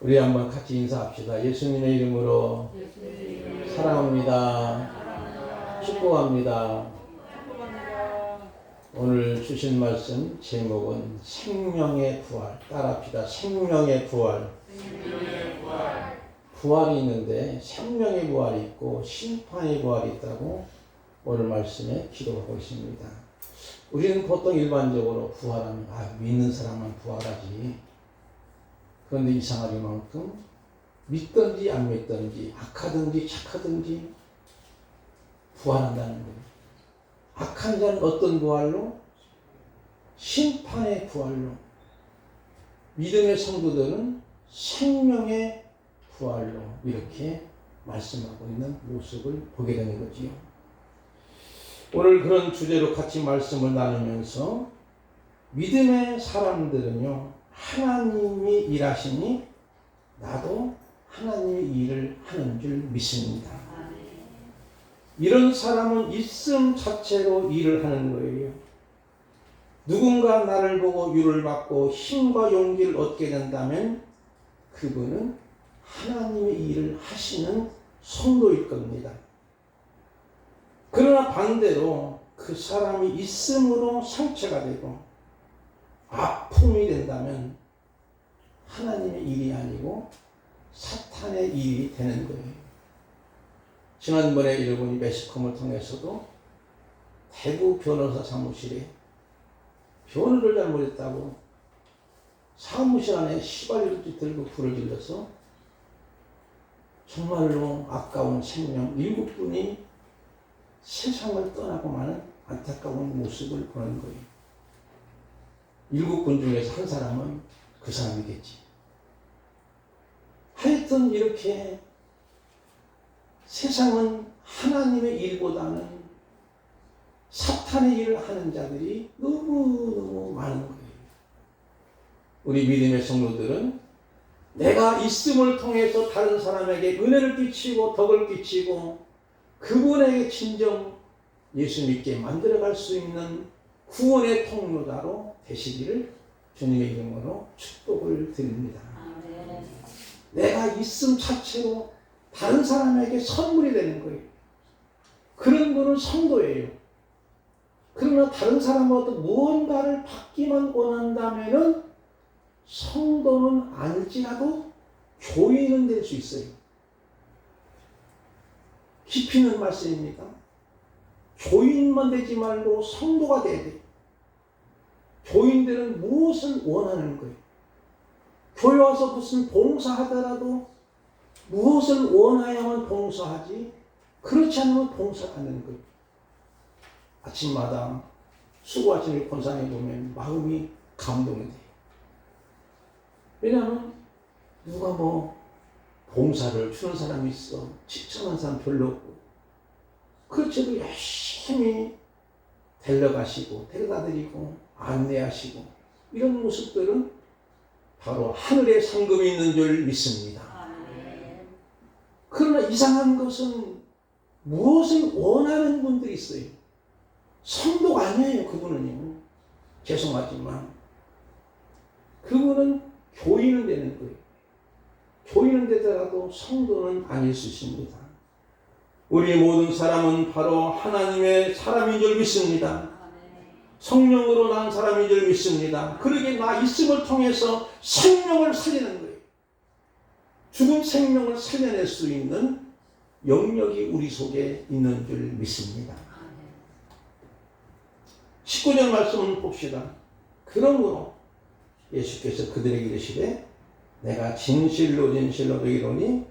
우리 한번 같이 인사합시다. 예수님의 이름으로 사랑합니다. 축복합니다. 오늘 주신 말씀 제목은 생명의 부활. 따라합시다. 생명의 부활. 부활이 있는데 생명의 부활이 있고 심판의 부활이 있다고 오늘 말씀에 기록하고 있습니다. 우리는 보통 일반적으로 부활하면 믿는 사람만 부활하지. 그런데 이상하리만큼 믿든지 안 믿든지 악하든지 착하든지 부활한다는 거예요. 악한 자는 어떤 부활로? 심판의 부활로. 믿음의 성도들은 생명의 부활로 이렇게 말씀하고 있는 모습을 보게 되는 거지요. 오늘 그런 주제로 같이 말씀을 나누면서 믿음의 사람들은요, 하나님이 일하시니 나도 하나님의 일을 하는 줄 믿습니다. 이런 사람은 있음 자체로 일을 하는 거예요. 누군가 나를 보고 위로를 받고 힘과 용기를 얻게 된다면 그분은 하나님의 일을 하시는 성도일 겁니다. 그러나 반대로 그 사람이 있음으로 상처가 되고 아픔이 된다면 하나님의 일이 아니고 사탄의 일이 되는 거예요. 지난번에 여러분이 매스컴을 통해서도 대구 변호사 사무실에 변호를 잘못했다고 사무실 안에 시발유를 들고 불을 질러서 정말로 아까운 생명 7분이 세상을 떠나고 마는 안타까운 모습을 보는 거예요. 7분 중에서 한 사람은 그 사람이겠지. 하여튼 이렇게 세상은 하나님의 일보다는 사탄의 일을 하는 자들이 너무너무 많은 거예요. 우리 믿음의 성도들은 내가 있음을 통해서 다른 사람에게 은혜를 끼치고 덕을 끼치고 그분에게 진정 예수 믿게 만들어갈 수 있는 구원의 통로자로 되시기를 주님의 이름으로 축복을 드립니다. 내가 있음 자체로 다른 사람에게 선물이 되는 거예요. 그런 분은 성도예요. 그러나 다른 사람으로부터 무언가를 받기만 원한다면 성도는 아닐지라도 교인은 될 수 있어요. 깊이 있는 말씀입니다. 교인만 되지 말고 성도가 돼야 돼요. 교인들은 무엇을 원하는 거예요? 교회 와서 무슨 봉사하더라도 무엇을 원하야만 봉사하지 그렇지 않으면 봉사 안 하는 거예요. 아침마다 수고하시는 권사님 보면 마음이 감동이 돼요. 왜냐하면 누가 봉사를 주는 사람이 있어 칭찬하는 사람 별로 없고 그렇지도 열심히 데려가시고 데려다드리고 안내하시고 이런 모습들은 바로 하늘에 상급이 있는 줄 믿습니다. 그러나 이상한 것은 무엇을 원하는 분들이 있어요. 성도가 아니에요. 그분은요. 죄송하지만 그분은 교인은 되는 거예요. 교인은 되더라도 성도는 아닐 수 있습니다. 우리 모든 사람은 바로 하나님의 사람인 줄 믿습니다. 성령으로 난 사람인 줄 믿습니다. 그러기에 나 있음을 통해서 생명을 살리는 거예요. 죽은 생명을 살려낼 수 있는 영역이 우리 속에 있는 줄 믿습니다. 19절 말씀을 봅시다. 그러므로 예수께서 그들에게 이르시되 내가 진실로 진실로 너희에게 이르노니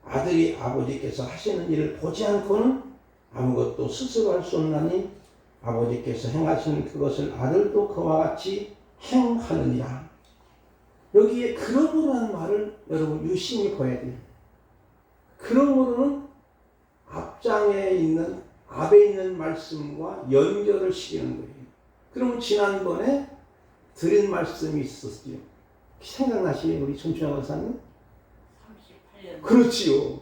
아들이 아버지께서 하시는 일을 보지 않고는 아무것도 스스로 할 수 없나니 아버지께서 행하시는 그것을 아들도 그와 같이 행하느니라. 여기에 그러므로라는 말을 여러분 유심히 봐야 돼요. 그러므로는 앞장에 있는 앞에 있는 말씀과 연결을 시키는 거예요. 그러면 지난번에 드린 말씀이 있었죠. 생각나시죠? 우리 손춘영 권사님? 38년. 그렇지요.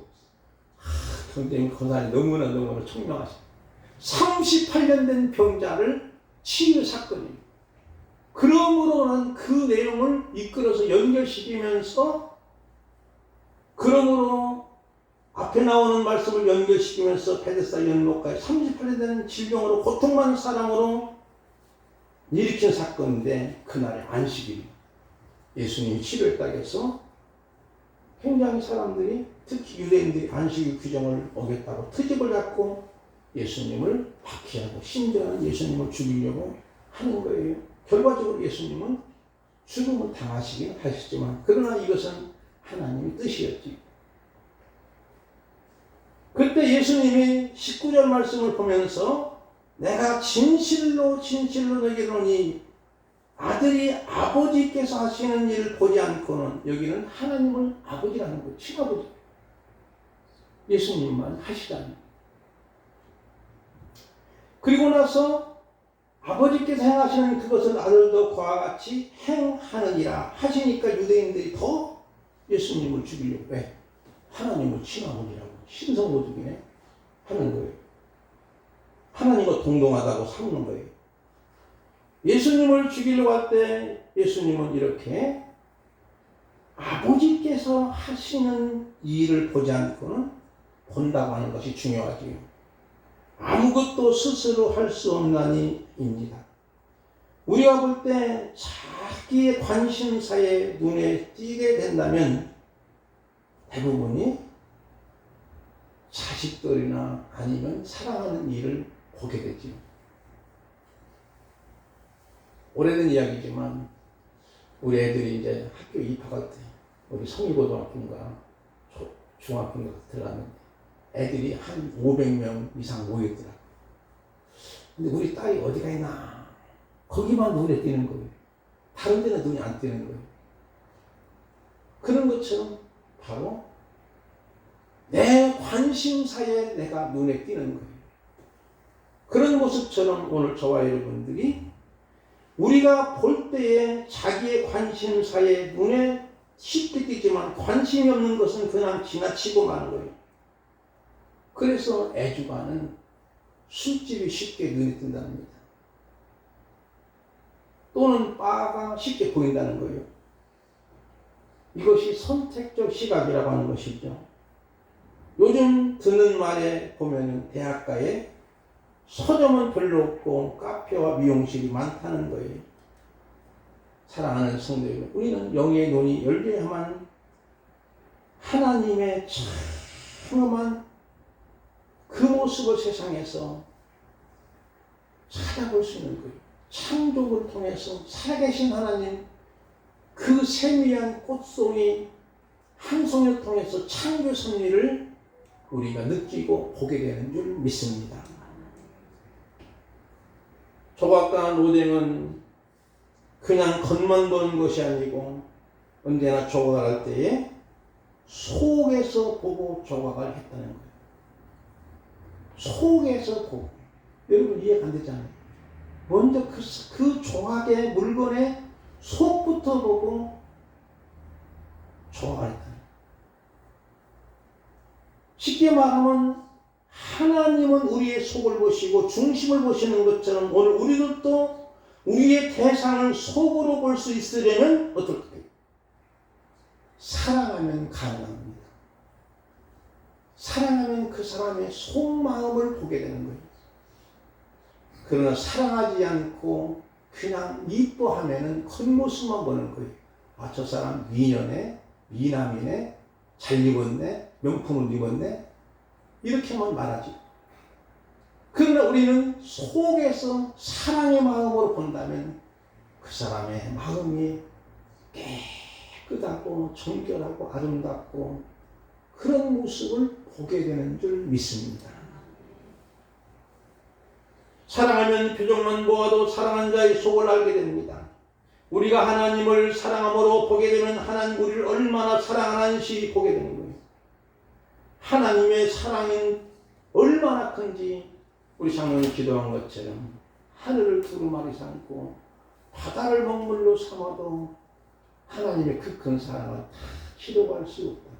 선생님 권사님 너무나 총명하시죠. 38년 된 병자를 치유 사건이에요. 그러므로는 그 내용을 이끌어서 연결시키면서 그러므로 앞에 나오는 말씀을 연결시키면서 베데스다 연못가에 38년 되는 질병으로 고통받는 사람으로 일으킨 사건인데, 그날의 안식일 예수님이 7월달에서 굉장히 사람들이, 특히 유대인들이 안식일 규정을 어겼다고 트집을 잡고 예수님을 박해하고 심지어는 예수님을 죽이려고 하는 거예요. 결과적으로 예수님은 죽음을 당하시긴 하셨지만, 그러나 이것은 하나님의 뜻이었지. 그때 예수님이 19절 말씀을 보면서 내가 진실로 진실로 너희에게 이르노니 아들이 아버지께서 하시는 일을 보지 않고는, 여기는 하나님을 아버지라는 거예요. 친아버지. 예수님만 하시다는. 그리고 나서 아버지께서 행하시는 그것을 아들도 그와 같이 행하느니라 하시니까 유대인들이 더 예수님을 죽이려고. 왜? 하나님을 친아버지라고 신성모독이네 하는 거예요. 하나님과 동등하다고 삼는 거예요. 예수님을 죽이려고 할 때 예수님은 이렇게 아버지께서 하시는 일을 보지 않고는 본다고 하는 것이 중요하지요. 아무것도 스스로 할 수 없나니입니다. 우리가 볼 때 자기의 관심사에 눈에 띄게 된다면 대부분이 자식들이나 아니면 사랑하는 일을 보게 되지요. 오래된 이야기지만 우리 애들이 이제 학교 입학할 때 우리 성의고등학교인가 중학교인가 들어갔는데 애들이 한 500명 이상 모였더라고요. 근데 우리 딸이 어디 가 있나 거기만 눈에 띄는 거예요. 다른 데는 눈이 안 띄는 거예요. 그런 것처럼 바로 내 관심사에 내가 눈에 띄는 거예요. 그런 모습처럼 오늘 저와 여러분들이 우리가 볼 때에 자기의 관심사에 눈에 쉽게 띄지만 관심이 없는 것은 그냥 지나치고 마는 거예요. 그래서 애주가는 술집이 쉽게 눈에 띈답니다. 또는 바가 쉽게 보인다는 거예요. 이것이 선택적 시각이라고 하는 것이죠. 요즘 듣는 말에 보면은 대학가에 서점은 별로 없고 카페와 미용실이 많다는 거예요. 사랑하는 성도 여러분, 우리는 영의 눈이 열려야만 하나님의 참엄한 그 모습을 세상에서 찾아볼 수 있는 거예요. 창조를 통해서 살아계신 하나님, 그 세미한 꽃송이 한 송이를 통해서 창조 섭리를 우리가 느끼고 보게 되는 줄 믿습니다. 조각가 노댕은 그냥 겉만 보는 것이 아니고 언제나 조각을 할 때에 속에서 보고 조각을 했다는 거예요. 속에서 보고. 여러분 이해가 안 되잖아요. 먼저 그 조각의 물건의 속부터 보고 조각을 했다는 거예요. 쉽게 말하면 하나님은 우리의 속을 보시고 중심을 보시는 것처럼 오늘 우리들도 우리의 대상을 속으로 볼 수 있으려면 어떨까요? 사랑하면 가능합니다. 사랑하면 그 사람의 속마음을 보게 되는 거예요. 그러나 사랑하지 않고 그냥 이뻐하면은 겉모습만 보는 거예요. 아, 저 사람 미녀네, 미남이네, 잘 입었네, 명품을 입었네, 이렇게만 말하지. 그러나 우리는 속에서 사랑의 마음으로 본다면 그 사람의 마음이 깨끗하고 정결하고 아름답고 그런 모습을 보게 되는 줄 믿습니다. 사랑하면 표정만 보아도 사랑한 자의 속을 알게 됩니다. 우리가 하나님을 사랑함으로 보게 되면 하나님 우리를 얼마나 사랑하는지 보게 되는 거예요. 하나님의 사랑은 얼마나 큰지 우리 장로님이 기도한 것처럼 하늘을 두루마리 삼고 바다를 먹물로 삼아도 하나님의 그 큰 사랑을 다 치료할 수 없다.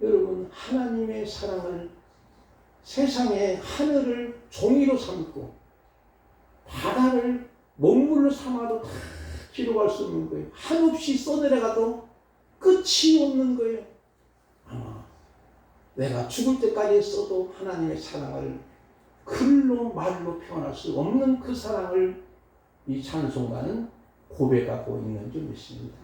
여러분 하나님의 사랑을 세상의 하늘을 종이로 삼고 바다를 먹물로 삼아도 다 기록할 수 없는 거예요. 한없이 써내려가도 끝이 없는 거예요. 아마 내가 죽을 때까지 써도 하나님의 사랑을 글로 말로 표현할 수 없는 그 사랑을 이 찬송가는 고백하고 있는 줄 믿습니다.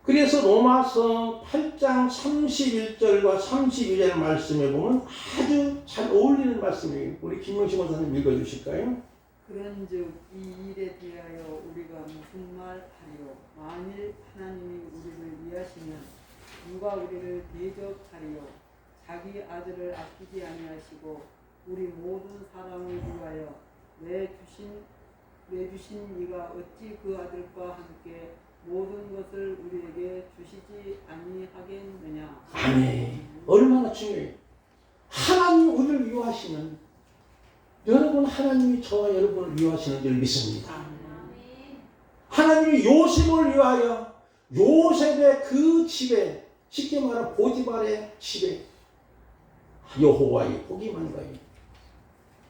그래서 로마서 8장 31절과 32절 말씀에 보면 아주 잘 어울리는 말씀이에요. 우리 김명식 원사님 읽어주실까요? 그런즉 이 일에 대하여 우리가 무슨 말하리요? 만일 하나님이 우리를 위하시면 누가 우리를 대적하리요? 자기 아들을 아끼지 아니하시고 우리 모든 사람을 위하여 내주신 이가 어찌 그 아들과 함께 모든 것을 우리에게 주시지 아니하겠느냐. 아멘. 얼마나 중요해요. 하나님이 우리를 위하시는, 여러분 하나님이 저와 여러분을 위하시는 줄 믿습니다. 하나님이 요셉을 위하여 요셉의 그 집에, 쉽게 말하면 보디발의 집에 여호와의 복이만 가요.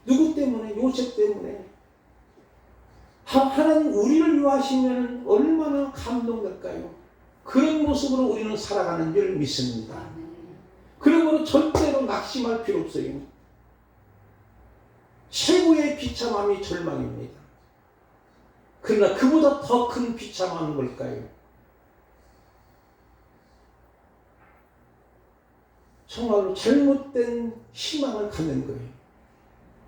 누구 때문에? 요셉 때문에. 하나님 우리를 위하시면 얼마나 감동될까요? 그런 모습으로 우리는 살아가는 줄 믿습니다. 그러므로 절대로 낙심할 필요 없어요. 최고의 비참함이 절망입니다. 그러나 그보다 더 큰 비참함은 뭘까요? 정말로 잘못된 희망을 갖는 거예요.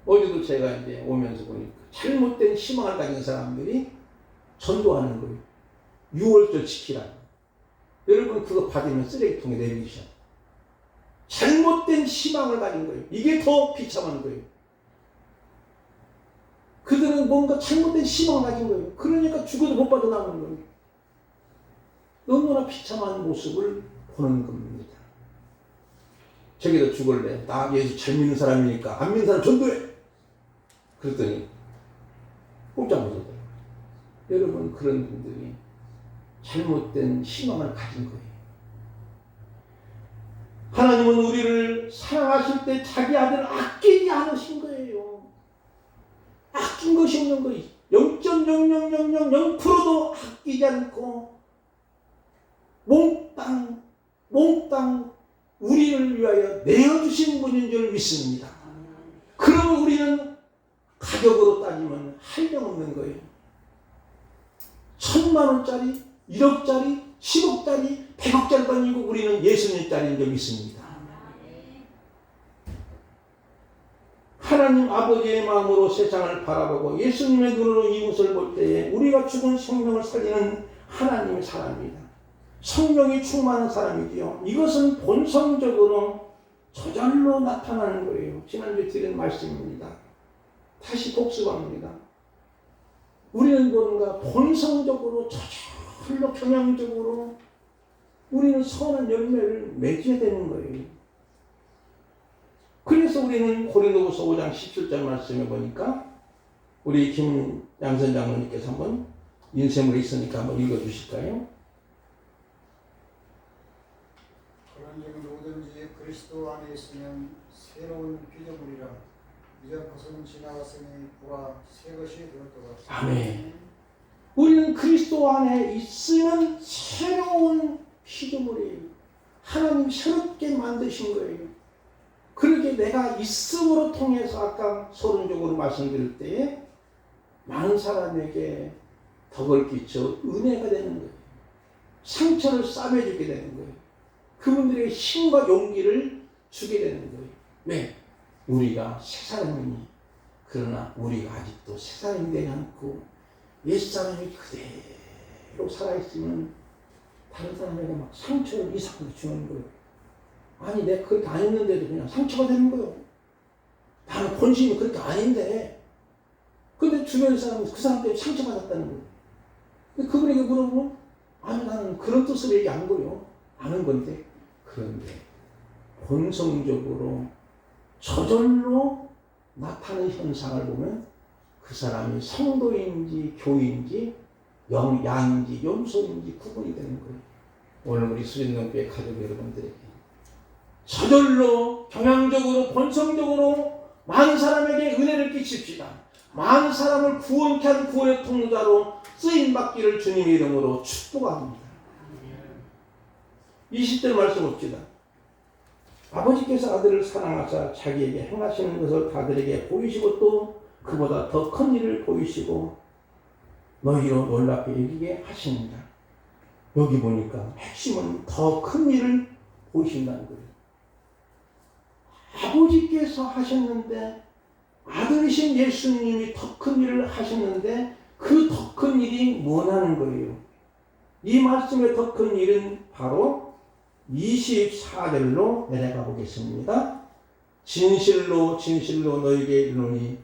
어제도 제가 이제 오면서 보니까 잘못된 희망을 가진 사람들이 전도하는 거예요. 6월절 지키라. 여러분 그거 받으면 쓰레기통에 내리셔. 잘못된 희망을 가진 거예요. 이게 더 비참한 거예요. 그들은 뭔가 잘못된 희망을 가진 거예요. 그러니까 죽어도 못 빠져나오는 거예요. 너무나 비참한 모습을 보는 겁니다. 저기도 죽을래. 나 예수 잘 믿는 사람이니까 안 믿는 사람 전도해. 그랬더니 꼼짝 못하더라고요. 여러분 그런 분들이 잘못된 희망을 가진 거예요. 하나님은 우리를 사랑하실 때 자기 아들을 아끼지 않으신 거예요. 아낀 것이 없는 거예요. 0.00000%도 아끼지 않고 몽땅 우리를 위하여 내어주신 분인 줄 믿습니다. 그러면 우리는 가격으로 따지면 한량없는 거예요. 1000만원짜리, 1억짜리, 10억짜리, 100억짜리도 아니고 우리는 예수님짜리인 줄 믿습니다. 하나님 아버지의 마음으로 세상을 바라보고 예수님의 눈으로 이웃을 볼 때에 우리가 죽은 생명을 살리는 하나님의 사람입니다. 성령이 충만한 사람이지요. 이것은 본성적으로 저절로 나타나는 거예요. 지난주에 드린 말씀입니다. 다시 복습합니다. 우리는 뭔가 본성적으로 저절로 경향적으로 우리는 선한 열매를 맺어야 되는 거예요. 그래서 우리는 고린도후서 5장 17절 말씀에 보니까 우리 김양선 장로님께서 한번 인쇄물에 있으니까 한번 읽어주실까요? 그런즉 누구든지 그리스도 안에 있으면 새로운 피조물이라 이제 것은 지나갔으니 보라 새 것이 되었도다. 아멘. 우리는 그리스도 안에 있으면 새로운 피조물이에요. 하나님 새롭게 만드신 거예요. 그렇게 내가 있음으로 통해서 아까 서론적으로 말씀드릴 때에 많은 사람에게 덕을 끼쳐 은혜가 되는 거예요. 상처를 싸매주게 되는 거예요. 그분들에게 힘과 용기를 주게 되는 거예요. 왜? 우리가 새 사람이니. 그러나 우리가 아직도 새 사람이 되지 않고 옛사람이 그대로 살아있으면 다른 사람에게 막 상처를 이상하게 주는 거예요. 아니 내가 그렇게 안 했는데도 그냥 상처가 되는 거예요. 나는 본심이 그렇게 아닌데 근데 주변 사람은 그 사람 때문에 상처받았다는 거예요. 근데 그분에게 물어보면 아니 나는 그런 뜻으로 얘기 안 거예요. 아는 건데 그런데 본성적으로 저절로 나타나는 현상을 보면 그 사람이 성도인지 교인지 양인지 염소인지 구분이 되는 거예요. 오늘 우리 수진동교회 가족 여러분들에게 저절로 경향적으로 본성적으로 많은 사람에게 은혜를 끼칩시다. 많은 사람을 구원케 하는 구원의 통로자로 쓰임받기를 주님의 이름으로 축복합니다. 20절 말씀 봅시다. 아버지께서 아들을 사랑하사 자기에게 행하시는 것을 아들에게 보이시고 또 그보다 더 큰 일을 보이시고 너희로 놀랍게 여기게 하십니다. 여기 보니까 핵심은 더 큰 일을 보이신다는 거예요. 아버지께서 하셨는데 아들이신 예수님이 더 큰 일을 하셨는데 그 더 큰 일이 뭐냐는 거예요. 이 말씀의 더 큰 일은 바로 24절로 내려가 보겠습니다. 진실로 진실로 너에게 이르노니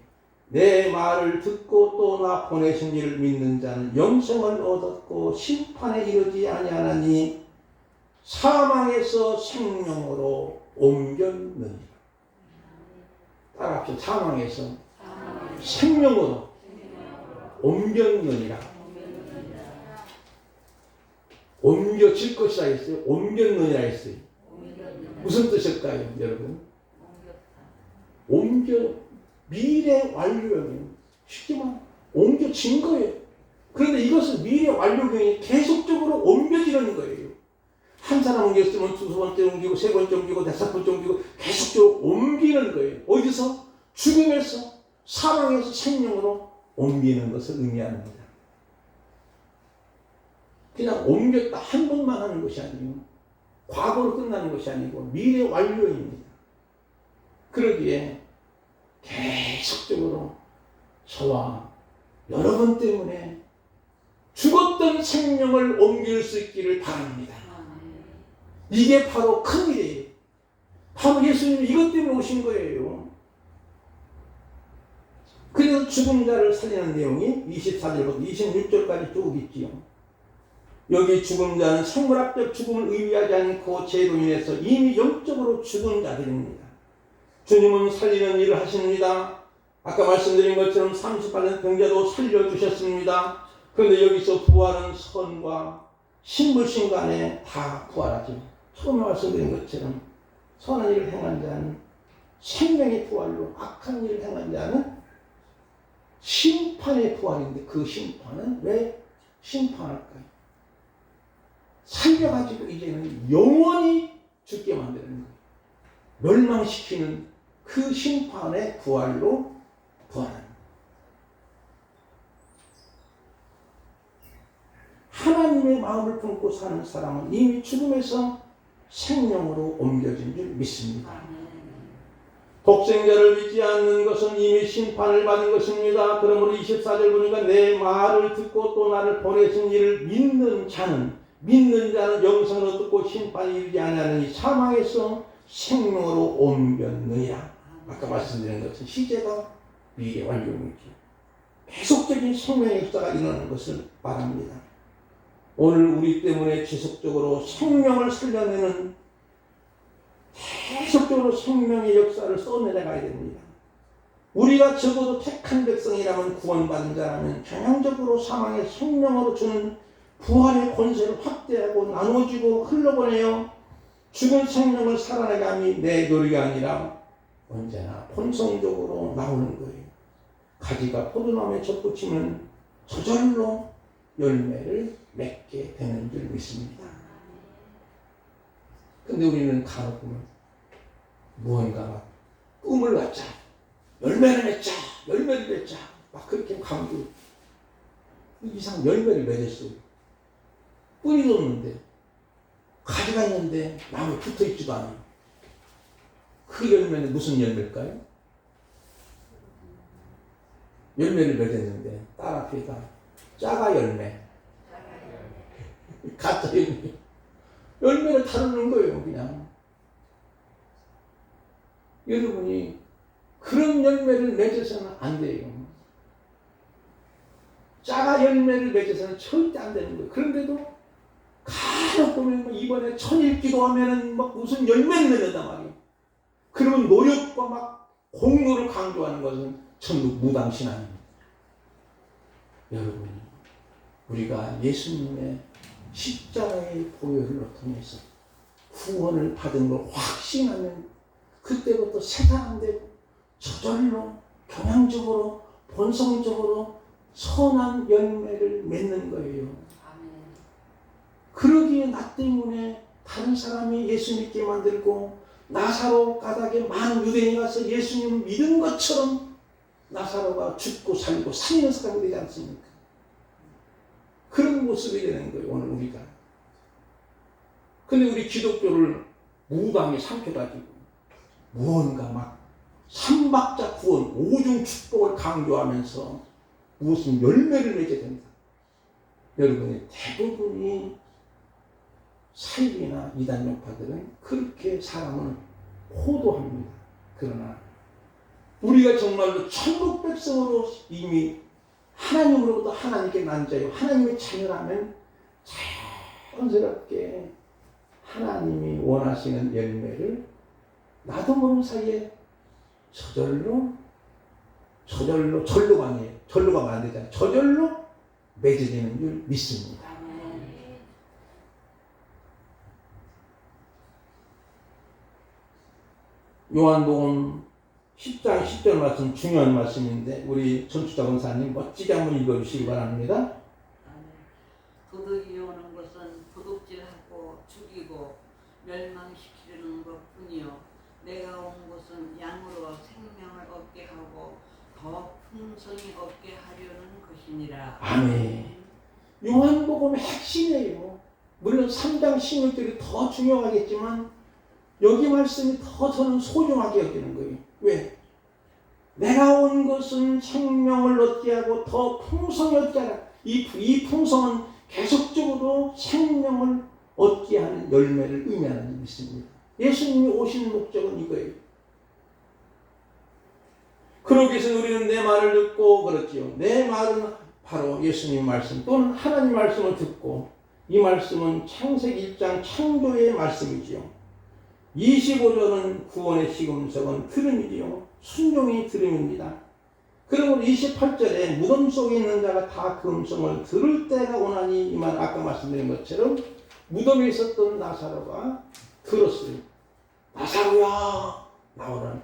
내 말을 듣고 또 나 보내신 이를 믿는 자는 영생을 얻었고 심판에 이르지 아니하나니 사망에서 생명으로 옮겼느니라. 따라합시다. 사망에서 생명으로 옮겼느니라. 옮겨질 것이라 했어요. 옮겼느니라 했어요. 무슨 뜻일까요, 여러분? 미래 완료형이에요. 쉽게 말하면 옮겨진 거예요. 그런데 이것은 미래 완료형이 계속적으로 옮겨지는 거예요. 한 사람 옮겼으면 두 번째 옮기고 세 번째 옮기고 다섯 번째 옮기고 계속적으로 옮기는 거예요. 어디서? 죽음에서 사망에서 생명으로 옮기는 것을 의미합니다. 그냥 옮겼다 한 번만 하는 것이 아니고 과거로 끝나는 것이 아니고 미래 완료입니다. 그러기에 계속적으로 저와 여러분 때문에 죽었던 생명을 옮길 수 있기를 바랍니다. 이게 바로 큰 일이에요. 바로 예수님이 이것 때문에 오신 거예요. 그래서 죽은 자를 살리는 내용이 24절부터 26절까지 쭉 있지요. 여기 죽은 자는 생물학적 죽음을 의미하지 않고 죄로 인해서 이미 영적으로 죽은 자들입니다. 주님은 살리는 일을 하십니다. 아까 말씀드린 것처럼 38년 병자도 살려주셨습니다. 그런데 여기서 부활은 선과 신불신 간에 다 부활하죠. 처음에 말씀드린 것처럼 선한 일을 행한 자는 생명의 부활로, 악한 일을 행한 자는 심판의 부활인데 그 심판은 왜 심판할까요? 살려가지고 이제는 영원히 죽게 만드는 거예요. 멸망시키는 그 심판의 부활로 부활하는 거예요. 하나님의 마음을 품고 사는 사람은 이미 죽음에서 생명으로 옮겨진 줄 믿습니다. 독생자를 믿지 않는 것은 이미 심판을 받은 것입니다. 그러므로 24절 보니까 내 말을 듣고 또 나를 보내신 이를 믿는 자는 영생을 얻고 심판이 이르지 아니하느니 사망에서 생명으로 옮겼느니라. 아까 말씀드린 것은 시제가 미래 완료입니다. 계속적인 생명의 역사가 일어나는 것을 말합니다. 오늘 우리 때문에 지속적으로 생명을 살려내는 계속적으로 생명의 역사를 써내려가야 됩니다. 우리가 적어도 택한 백성이라면 구원받은 자라면 전형적으로 사망의 생명으로 주는 부활의 권세를 확대하고 나눠주고 흘러보내어 죽은 생명을 살아나게 함이 내 노력이 아니라 언제나 본성적으로 나오는 거예요. 가지가 포도나무에 젖붙이면 저절로 열매를 맺게 되는 줄 믿습니다. 근데 우리는 간혹 보면 무언가 꿈을 갖자, 열매를 맺자, 막 그렇게 강조. 이상 열매를 맺었어요. 뿌리도 없는데, 가지가 있는데 나무에 붙어 있지도 않아요. 그 열매는 무슨 열매일까요? 열매를 맺었는데 딸 앞에다 짜가 열매, 가짜 열매, 열매를 다루는 거예요. 그냥 여러분이 그런 열매를 맺어서는 안 돼요. 짜가 열매를 맺어서는 절대 안 되는 거예요. 그런데도 간혹 보면 이번에 천일 기도하면은 막 무슨 열매를 맺는단 말이에요. 그러면 노력과 막 공로를 강조하는 것은 전부 무당신앙입니다. 여러분, 우리가 예수님의 십자가의 보혈을 통해서 구원을 받은 걸 확신하면 그때부터 세상 안 되고 저절로 경향적으로 본성적으로 선한 열매를 맺는 거예요. 아멘. 그러기에 나 때문에 다른 사람이 예수 믿게 만들고 나사로 가닥에 많은 유대인이 가서 예수님을 믿은 것처럼 나사로가 죽고 살고 살리는 사람이 되지 않습니까? 그런 모습이 되는 거예요, 오늘 우리가. 근데 우리 기독교를 무당에 삼켜가지고 무언가 막 삼박자 구원, 오중 축복을 강조하면서 무슨 열매를 맺게 됩니다. 여러분이 대부분이 사입이나 이단용파들은 그렇게 사람을 호도합니다. 그러나 우리가 정말로 천국 백성으로 이미 하나님으로부터 하나님께 난 자요, 하나님의 자녀라면 자연스럽게 하나님이 원하시는 열매를 나도 모르는 사이에 절로가 아니에요. 절로 가면 안 되잖아요. 저절로 맺어지는 줄 믿습니다. 요한복음 10장 10절 말씀 중요한 말씀인데 우리 전투자 권사님 멋지게 한번 읽어주시기 바랍니다. 도둑이 오는 것은 도둑질하고 죽이고 멸망시키려는 것뿐이요 내가 온 것은 양으로 생명을 얻게 하고 더 풍성히 얻게 하려는 것이니라. 아멘. 요한복음의 핵심이에요. 물론 3장 16절이 더 중요하겠지만 여기 말씀이 더 저는 소중하게 여기는 거예요. 왜? 내가 온 것은 생명을 얻게 하고 더 풍성히 얻게 하라. 이 풍성은 계속적으로 생명을 얻게 하는 열매를 의미하는 믿습니다. 예수님이 오신 목적은 이거예요. 그러기 위해서 우리는 내 말을 듣고 그렇지요. 내 말은 바로 예수님 말씀 또는 하나님 말씀을 듣고 이 말씀은 창세기 1장 창조의 말씀이지요. 25절은 구원의 시금석은 들음이지요. 순종이 들음입니다. 그러므로 28절에 무덤 속에 있는 자가 다 그 음성을 들을 때가 오나니 이 말 아까 말씀드린 것처럼 무덤에 있었던 나사로가 들었어요. 나사로야 나오라.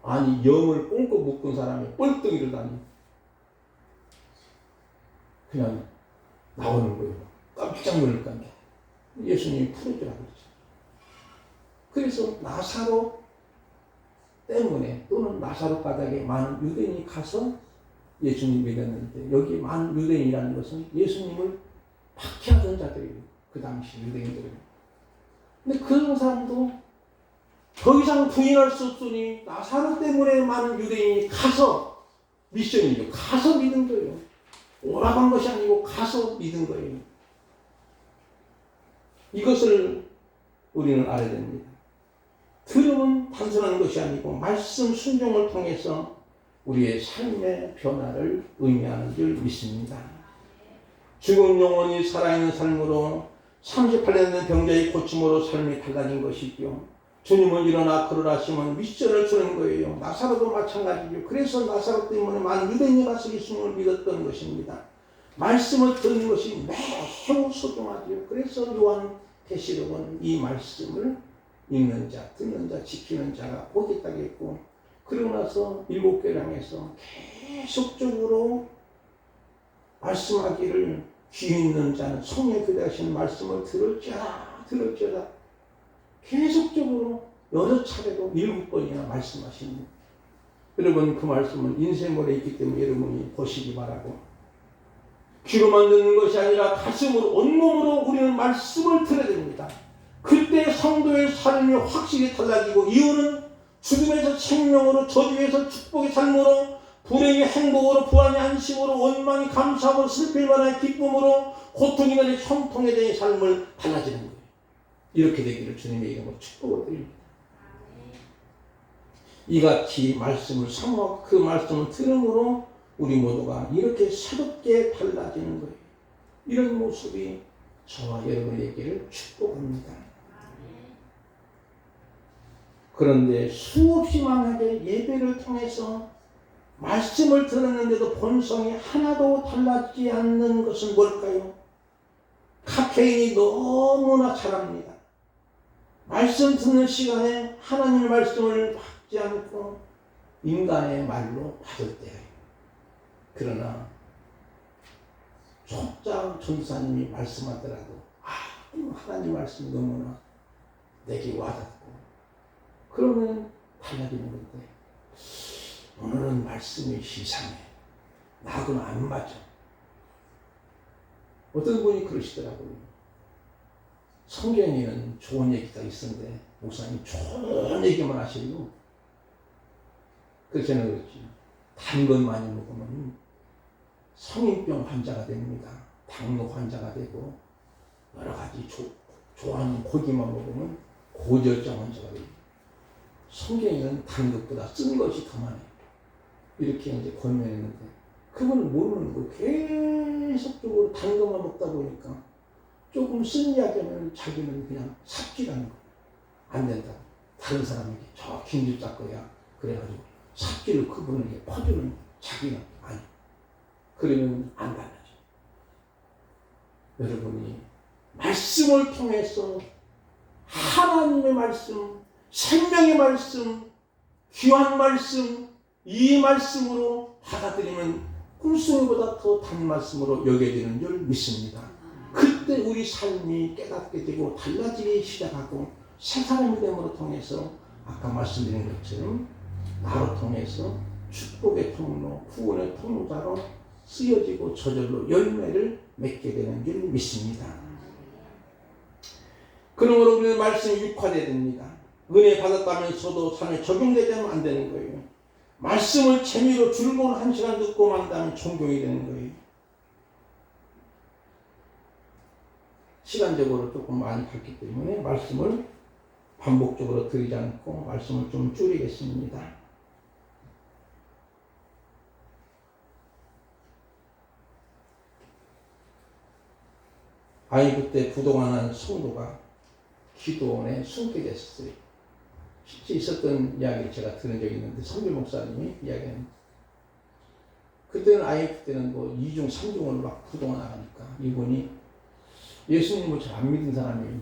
아니 영을 꽁꽁 묶은 사람이 뻘떡이를 다니 그냥 나오는 거예요. 깜짝 놀랄 건데 예수님이 풀어주라고 했죠. 그래서 나사로 때문에 또는 나사로 바닥에 많은 유대인이 가서 예수님 믿었는데 여기 많은 유대인이라는 것은 예수님을 박해하던 자들이에요. 그 당시 유대인들은. 근데 그런 사람도 더 이상 부인할 수 없으니 나사로 때문에 많은 유대인이 가서 미션이죠. 가서 믿은 거예요. 오라고 한 것이 아니고 가서 믿은 거예요. 이것을 우리는 알아야 됩니다. 들음은 단순한 것이 아니고 말씀 순종을 통해서 우리의 삶의 변화를 의미하는 줄 믿습니다. 죽은 영혼이 살아있는 삶으로 38년 된 병자의 고침으로 삶이 달라진 것이죠. 주님은 일어나 걸으라시면 미션을 주는 거예요. 나사로도 마찬가지죠. 그래서 나사로 때문에 많은 유대인이 가서 예수님을 믿었던 것입니다. 말씀을 듣는 것이 매우 소중하죠. 그래서 요한계시록은 이 말씀을 읽는 자, 듣는 자, 지키는 자가 복이 있다고 했고 그러고 나서 7교회를 향해서 계속적으로 말씀하기를 귀 있는 자는 성령의 교대하시는 말씀을 들을지어다 계속적으로 여러 차례로 7번이나 말씀하십니다. 여러분 그 말씀은 인쇄물에 있기 때문에 여러분이 보시기 바라고 귀로만 듣는 것이 아니라 가슴으로 온몸으로 우리는 말씀을 들어야 됩니다. 그때 성도의 삶이 확실히 달라지고 이유는 죽음에서 생명으로 저주에서 축복의 삶으로 불행의 행복으로 불안의 안심으로 원망이 감사함으로 슬픔만의 기쁨으로 고통이 되는 형통에 대한 삶을 달라지는 거예요. 이렇게 되기를 주님의 이름으로 축복을 드립니다. 이같이 말씀을 사모하고 그 말씀을 들음으로 우리 모두가 이렇게 새롭게 달라지는 거예요. 이런 모습이 저와 여러분에게를 축복합니다. 그런데 수없이 많게 예배를 통해서 말씀을 들었는데도 본성이 하나도 달라지지 않는 것은 뭘까요? 카페인이 너무나 잘합니다. 말씀 듣는 시간에 하나님의 말씀을 받지 않고 인간의 말로 받을 때예요. 그러나 촉장 전사님이 말씀하더라도 하나님 말씀이 너무나 내게 와닿고 그러면 달라지는 건데 오늘은 말씀이 이상해. 나하고는 안 맞아. 어떤 분이 그러시더라고요. 성경에는 좋은 얘기가 있었는데 목사님 좋은 얘기만 하시고 그래서 저는 그랬지. 단 것 많이 먹으면 성인병 환자가 됩니다. 당뇨 환자가 되고 여러 가지 좋아하는 고기만 먹으면 고지혈증 환자가 됩니다. 성경에는 단 것보다 쓴 것이 더 많아요. 이렇게 이제 권면했는데 그분은 모르는 거예요. 계속적으로 단 것만 먹다 보니까 조금 쓴 이야기하면 자기는 그냥 삽질하는 거예요. 안 된다. 다른 사람에게 저 김집사 거야. 그래가지고 삽질을 그분에게 퍼주는 자기는 아니. 그러면 안 달라져. 여러분이 말씀을 통해서 하나님의 말씀, 생명의 말씀, 귀한 말씀, 이 말씀으로 받아들이면 꿀송이보다 더 단 말씀으로 여겨지는 줄 믿습니다. 그때 우리 삶이 깨닫게 되고 달라지기 시작하고 새 사람이 됨으로 통해서 아까 말씀드린 것처럼 나로 통해서 축복의 통로, 구원의 통로자로 쓰여지고 저절로 열매를 맺게 되는 줄 믿습니다. 그러므로 우리는 말씀이 육화되어야 됩니다. 은혜 받았다면서도 삶에 적용되지 않으면 안 되는 거예요. 말씀을 재미로 즐거운 한 시간 듣고 만다면 존경이 되는 거예요. 시간적으로 조금 많이 갔기 때문에 말씀을 반복적으로 드리지 않고 말씀을 좀 줄이겠습니다. 아이브 때 부동안한 성도가 기도원에 숨게 됐어요. 실제 있었던 이야기를 제가 들은 적이 있는데 선교 목사님이 이야기합니다. 그때는 아이브 때는 뭐 2중 3중으로 막 부동안 나가니까 이분이 예수님을 잘 안 믿은 사람이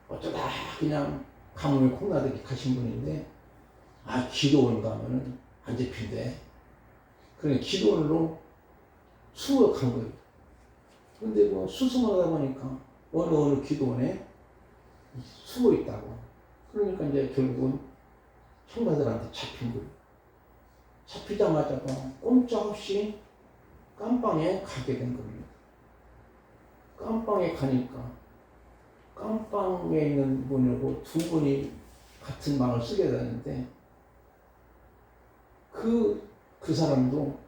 어쩌다 그냥 가뭄에 콩나듯이 가신 분인데 기도원 가면은 안 잡힌대. 그러니까 기도원으로 숨어 간 거예요. 근데 뭐 수승을 하다 보니까 어느 기도원에 숨어 있다고. 그러니까 이제 결국은 형사들한테 잡힌 거예요. 잡히자마자 꼼짝없이 깜방에 가게 된 겁니다. 깜방에 가니까 깜방에 있는 분하고 두 분이 같은 방을 쓰게 되는데 그 사람도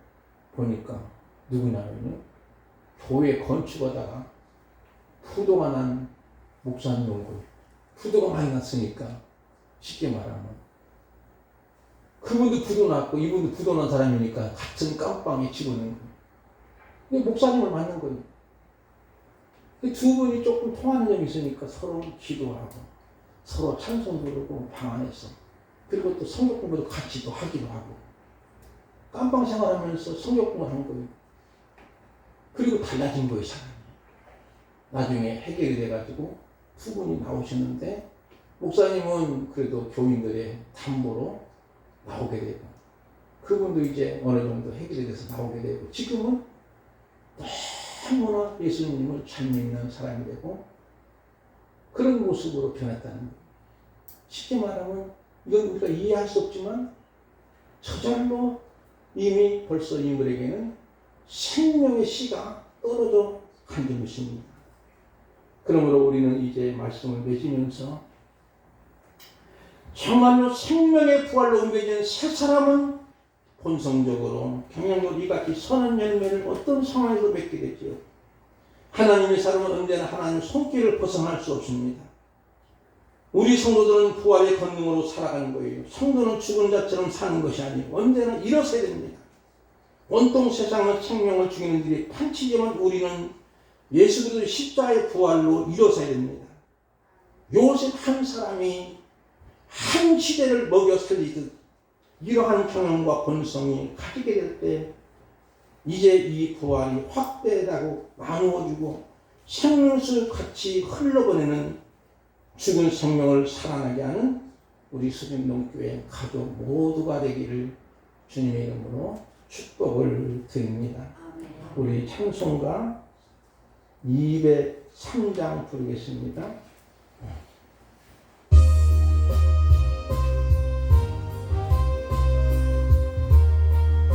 보니까 누구냐면요. 교회 건축하다가 부도가 난 목사님 온 거예요. 부도가 많이 났으니까 쉽게 말하면 그분도 부도 났고 이분도 부도 난 사람이니까 같은 깜빵에 집어넣는 거예요. 근데 목사님을 만난 거예요. 두 분이 조금 통하는 점이 있으니까 서로 기도하고 서로 찬송 부르고 방 안에서 그리고 또 성경 공부도 같이 또 하기도 하고 깜빵 생활하면서 성경 공부를 한 거예요. 그리고 달라진 거예요, 사람이. 나중에 해결이 돼가지고 두 분이 나오시는데 목사님은 그래도 교인들의 담보로 나오게 되고 그분도 이제 어느 정도 해결이 돼서 나오게 되고 지금은 너무나 예수님을 잘 믿는 사람이 되고 그런 모습으로 변했다는 거예요. 쉽게 말하면 이건 우리가 이해할 수 없지만 저절로 이미 벌써 인물에게는 생명의 씨가 떨어져 간 것입니다. 그러므로 우리는 이제 말씀을 맺으면서 정말로 생명의 부활로 옮겨진 새 사람은 본성적으로 경향적으로 이같이 선한 열매를 어떤 상황에서 맺게 되지요. 하나님의 사람은 언제나 하나님의 손길을 벗어날 수 없습니다. 우리 성도들은 부활의 권능으로 살아가는 거예요. 성도는 죽은 자처럼 사는 것이 아니고 언제나 일어서야 됩니다. 온통 세상은 생명을 죽이는 일이 판치지만 우리는 예수 그리스도의 십자가의 부활로 일어서야 됩니다. 요셉 한 사람이 한 시대를 먹여 살리듯 이러한 경험과 본성이 가지게 될 때 이제 이 부활이 확대되고 나누어주고 생명수 같이 흘러보내는 죽은 생명을 살아나게 하는 우리 수진동교회 가족 모두가 되기를 주님의 이름으로 축복을 드립니다. 아멘. 우리 찬송가 203장 부르겠습니다.